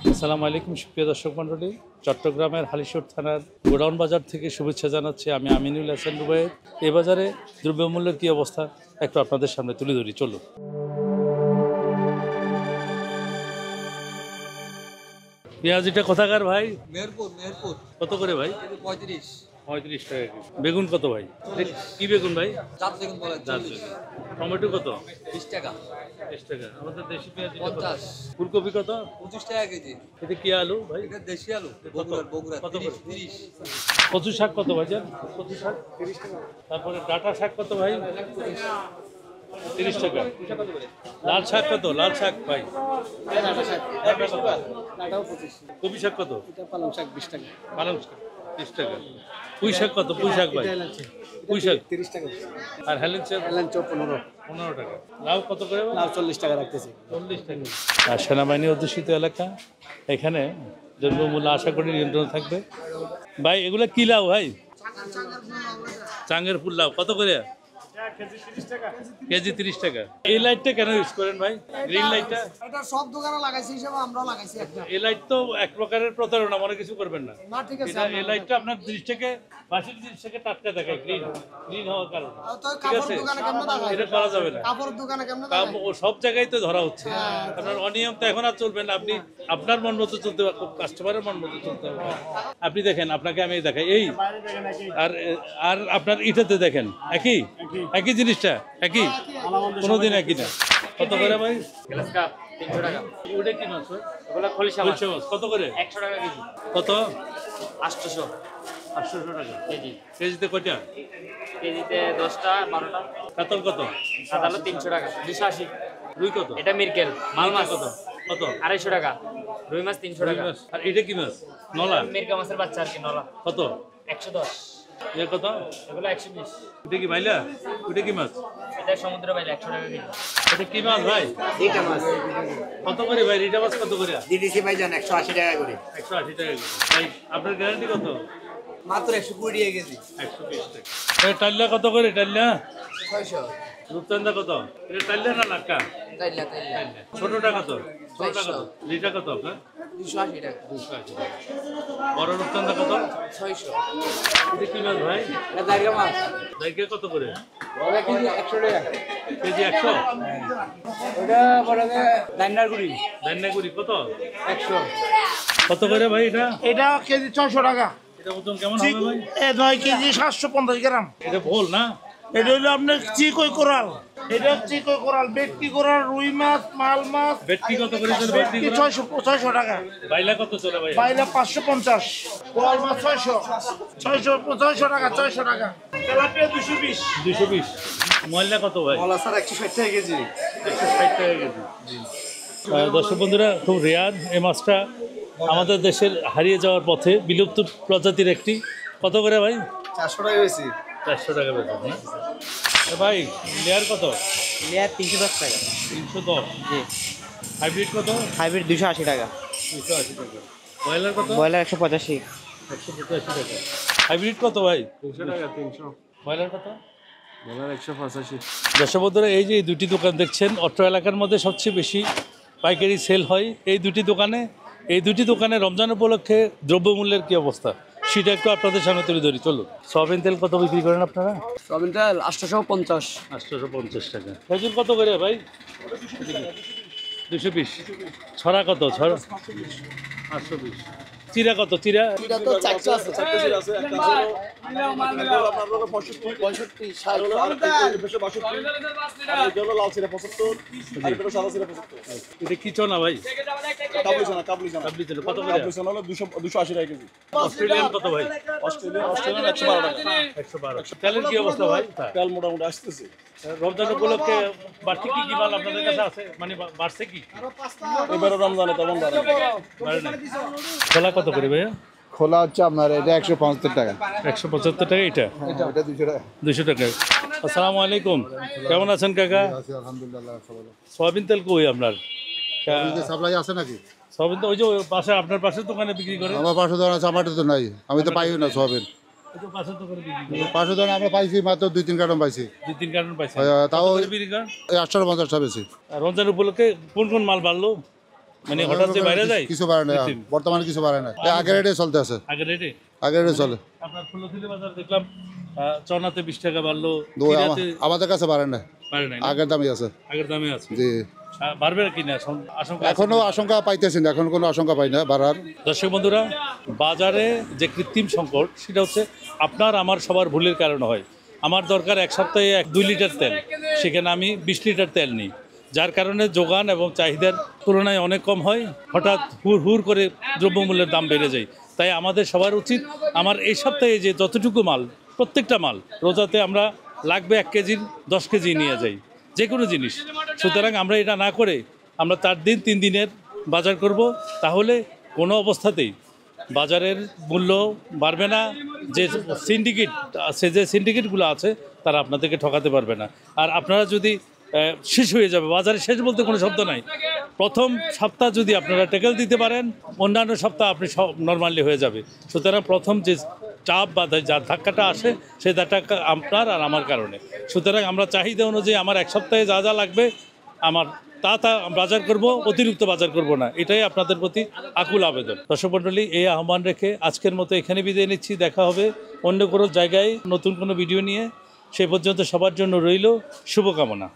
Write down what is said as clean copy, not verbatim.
আসসালামু আলাইকুম সুপ্রিয় দর্শক মণ্ডলী, চট্টগ্রামের হালিশহর থানার গোডাউন বাজার থেকে শুভেচ্ছা জানাচ্ছি। আমি আমিনুল হাসান রুবায়েত। এ বাজারে দ্রব্যমূল্যের কী অবস্থা একটু আপনাদের সামনে তুলে ধরি, চলুন। পেঁয়াজিটা কোথাকার ভাই? মেহেরপুর কত করে ভাই? 35 35 টাকা কেজি। বেগুন কত ভাই? কি বেগুন ভাই? জাত বেগুন বলে জাত 40 বেগুন। টমেটো কত? 20 টাকা 20 টাকা। আমাদের দেশি পেঁয়াজ 50 ফুলকপি কত? 25 টাকা কেজি। এটা কি আলু ভাই? এটা দেশি আলু কত? বগুড়া কত 30 করে? 30 কচু শাক কত ভাইজান? কচু শাক 30 টাকা। তারপরে ডাঁটা শাক কত ভাই? 30 টাকা। লাল শাক কত? লাল শাক ভাই কপি শাক কত? পালং শাক 20 টাকা। পালং শাক 30 টাকা। পুঁই শাক কত? পুঁই শাক ভাই পুঁই শাক 30 টাকা। আর হেলেন শাক এলেন 15 15 টাকা। লাউ কত করে ভাই? লাউ 40 টাকা রাখতেছি। 40 টাকা। আর সেনাবাহিনী অধ্যুষিত এলাকা, এখানে দ্রব্যমূল্য আশা করি নিয়ন্ত্রণ থাকবে। ভাই এগুলো কি লাউ ভাই? চাঙ্গের ফুল লাউ কত করে? কেজি 30 টাকা। এই লাইটটা কেন ইউজ করেন ভাই? গ্রিন লাইটটা? এটা সব দোকানে লাগাইছি হিসেবে আমরা লাগাইছি একটা। এই লাইট তো এক প্রকারের প্রতারণা, মনে কিছু করবেন না। না ঠিক আছে। এটা এই লাইটটা আপনার দৃষ্টিকে বাসির দৃষ্টিকে টাটকা দেখায়, গ্রিন হওয়ার কারণে। তো ঠিক কাপড় আছে, দোকানে কেমনে লাগাই? এটা করা যাবে না। কাপড় দোকানে কেমনে লাগাই? ও সব জায়গায় তো ধরা হচ্ছে। আপনার অনিয়ম তো এখন আর চলবে না। আপনি আপনার মন মতো চলতে হবে, কাস্টমারের মন মতো চলতে হবে। আপনি দেখেন, আপনাকে আমি দেখাই এই, আর আর আপনার ইটাতে দেখেন একই জিনিসটা, একই কোনোদিন একই না। কত করে ভাই? 300 টাকা। ওটা কি মাছ ভাই? ওগুলো খলিশা মাছ। মাছ কত করে? 100 টাকা কেজি। কত? 800 800 টাকা কেজি। কেজিতে কয়টা? কেজিতে 10টা 12টা। কাতল কত? সাদালো 300 টাকা। 280। রুই কত? এটা মিরকেল মাল মাছ কত? কত? 250 টাকা। রুই মাছ 300 রুই টাকা। মাছ। আর এটা কি মাছ? নলা মিরকা মাছের বাচ্চা আর কি নলা। কত? 110। এ কত? এগুলো 120। ওটা কি ভাইলা? ওটা কি মাছ? এটা সমুদ্র বাইলে 100 টাকা কেজি। এটা কি মাছ ভাই? এইটা মাছ কত করে ভাই? রিটা মাছ কত করে? দিদিছি ভাইজান 180 টাকা করে। 180 টাকা করে। ভাই আপনার গ্যারান্টি কত? মাত্র 120 টাকা কেজি। 120 টাকা। ভাই টাল্লা কত করে? টাল্লা 600 রূপচন্দা কত? এটা টাল্লা না লাক্কা? তাইলা ছোটটা কত? ছোটটা কত? লিটা কত আপনার? 280 টাকা 280 টাকা। বড় রূপচন্দা কত? 600 এটা কি মাছ ভাই? এটা জায়গা মাছ। দাইকে কত করে? ওটা কেজি 100 টাকা। কেজি 100? ওটা বড় দান্নারগুড়ি দান্নাগুড়ি কত? 100। কত করে ভাই এটা? এটা কেজি 600 টাকা। এটা ওজন কেমন হবে ভাই? 9 কেজি 750 গ্রাম। এটা ভোল না? এটা হলো আপনার চিকই কোরাল। এটা চিকই কোরাল, বেটকি কোরাল, রুই মাছ, মাল মাছ। ভেটকি কত করে চলে? ভেটকি বেটকি 600 টাকা। বাইলা কত চলে ভাই? বাইলা 550। কোরাল মাছ 600 টাকা 600 টাকা। তেলাপিয়া 220। 220। ময়লা কত ভাই? মলা স্যার 160 টাকা কেজি। 160 টাকা কেজি। দর্শক বন্ধুরা, খুব রেয়ার এই মাছটা, আমাদের দেশের হারিয়ে যাওয়ার পথে, বিলুপ্ত প্রজাতির একটি। কত করে ভাই? 400 টাকা বেশি। 400 টাকা বেতন না? ভাই লেয়ার কত? লেয়ার 310 টাকা। 310। জি। হাইব্রিড কত? হাইব্রিড 280 টাকা। 280 টাকা। ব্রয়লার কত? ব্রয়লার 185। 185 টাকা। হাইব্রিড কত ভাই? 300 টাকা 300। ব্রয়লার কত? ব্রয়লার 185। দর্শক বন্ধুরা, এই যে এই দুটি দোকান দেখছেন, অত্র এলাকার মধ্যে সবচেয়ে বেশি পাইকারি সেল হয় এই দুটি দোকানে। এই দুটি দোকানে রমজান উপলক্ষে দ্রব্যমূল্যের কী অবস্থা সেটা একটু আপনাদের সামনে তুলে ধরি, চলুন। সয়াবিন তেল কত বিক্রি করেন আপনারা? সয়াবিন তেল 850। 850 টাকা। খেজুর কত করে ভাই? 220। ছড়া কত? ছড়া 820। চিরা কত? চিরা এটা তো 400 আছে। 400 চিরা আছে। একটা আছে আপনার লোক 65 60 আর এই বেশি 62 আর এই হলো লাল চিরা 75 আর এটা সাদা চিরা 75। এটা কি চনা ভাই? কাবলি জানা কাবলি চনা কত করে? কাবলি জানা হলো 280 টাকা কেজি। অস্ট্রেলিয়ান কত ভাই? অস্ট্রেলিয়ান 112 টাকা। 112। তেলের কি অবস্থা ভাই? তেল মোটামুটি আসতেছে। রমজান উপলক্ষে বাড়তি কি মাল আপনাদের কাছে আছে? মানে বাড়ছে কি? এবারে রমজানে তেমন বাড়ে। বাড়ে না। খোলা কত করে ভাইয়া? খোলা হচ্ছে আপনার এটা 175 টাকা। 175 টাকা। এটা এটা 200 টাকা। 200 টাকা। আসসালামু আলাইকুম, কেমন আছেন কাকা? আছি আলহামদুলিল্লাহ সবাই। সয়াবিন তেল কই আপনার? সাপ্লাই আছে নাকি? সয়াবিন তো ওই যে পাশে, আপনার পাশের দোকানে বিক্রি করে। আমার 500 দোকান আছে, আমারটা তো নাই, আমি তো পাইও না সয়াবিন। ওই যে পাশের দোকানে বিক্রি করে। 500 দোকান আমরা পাইছি মাত্র 2-3 কার্টন পাইছি। 2-3 কার্টন পাইছেন? তাও কত করে বিক্রি করেন? 850 টাকা বেশি। আর রমজান উপলক্ষে কোন কোন মাল বাড়লো? মানে হঠাৎ যে বাইরে যায় কিছু বাড়ে না কৃত্রিম। বর্তমানে কিছু বাড়ে না এই আগের রেটে চলতে আছে আগের রেটে আগের রেটে চলে আপনার ফুলতলি বাজার দেখলাম চনাতে 20 টাকা বাড়লো দুই কিরাতে আমাদের কাছে বাড়ে না বাড়ে নাই না? আগের দামই আছে আগের দামে আছে জি বাড়বে কি না আশঙ্কা আছে? এখনো আশঙ্কা পাইতেছি না এখন কোনো আশঙ্কা পাই না বাড়ার দর্শক বন্ধুরা বাজারে যে কৃত্রিম সংকট সেটা হচ্ছে আপনার আমার সবার ভুলের কারণে হয়। আমার দরকার এক সপ্তাহে 2 লিটার তেল, সেখানে আমি 20 লিটার তেল নিই, যার কারণে যোগান এবং চাহিদার তুলনায় অনেক কম হয়। হঠাৎ হুড় করে দ্রব্যমূল্যের দাম বেড়ে যায়। তাই আমাদের সবার উচিত আমার এই সপ্তাহে যে যতটুকু মাল, প্রত্যেকটা মাল রোজাতে আমরা লাগবে 1 কেজির 10 কেজি নিয়ে যাই, যে কোনো জিনিস। সুতরাং আমরা এটা না করে আমরা 4 দিন 3 দিনের বাজার করব, তাহলে কোনো অবস্থাতেই বাজারের মূল্য বাড়বে না। যে সিন্ডিকেট আছে, যে সিন্ডিকেটগুলো আছে তারা আপনাদেরকে ঠকাতে পারবে না। আর আপনারা যদি শেষ হয়ে যাবে, বাজারে শেষ বলতে কোনো শব্দ নাই। প্রথম সপ্তাহ যদি আপনারা ট্যাকেল দিতে পারেন, অন্যান্য সপ্তাহ আপনি সব নর্মালি হয়ে যাবে। সুতরাং প্রথম যে চাপ বা যা ধাক্কাটা আসে সেই ধাক্কা আপনার আর আমার কারণে। সুতরাং আমরা চাহিদা অনুযায়ী আমার এক সপ্তাহে যা যা লাগবে আমার তা বাজার করব, অতিরিক্ত বাজার করব না। এটাই আপনাদের প্রতি আকুল আবেদন। দর্শক মণ্ডলী, এই আহ্বান রেখে আজকের মতো এখানে বিদায় নিচ্ছি। দেখা হবে অন্য কোনো জায়গায় নতুন কোনো ভিডিও নিয়ে। সে পর্যন্ত সবার জন্য রইল শুভকামনা।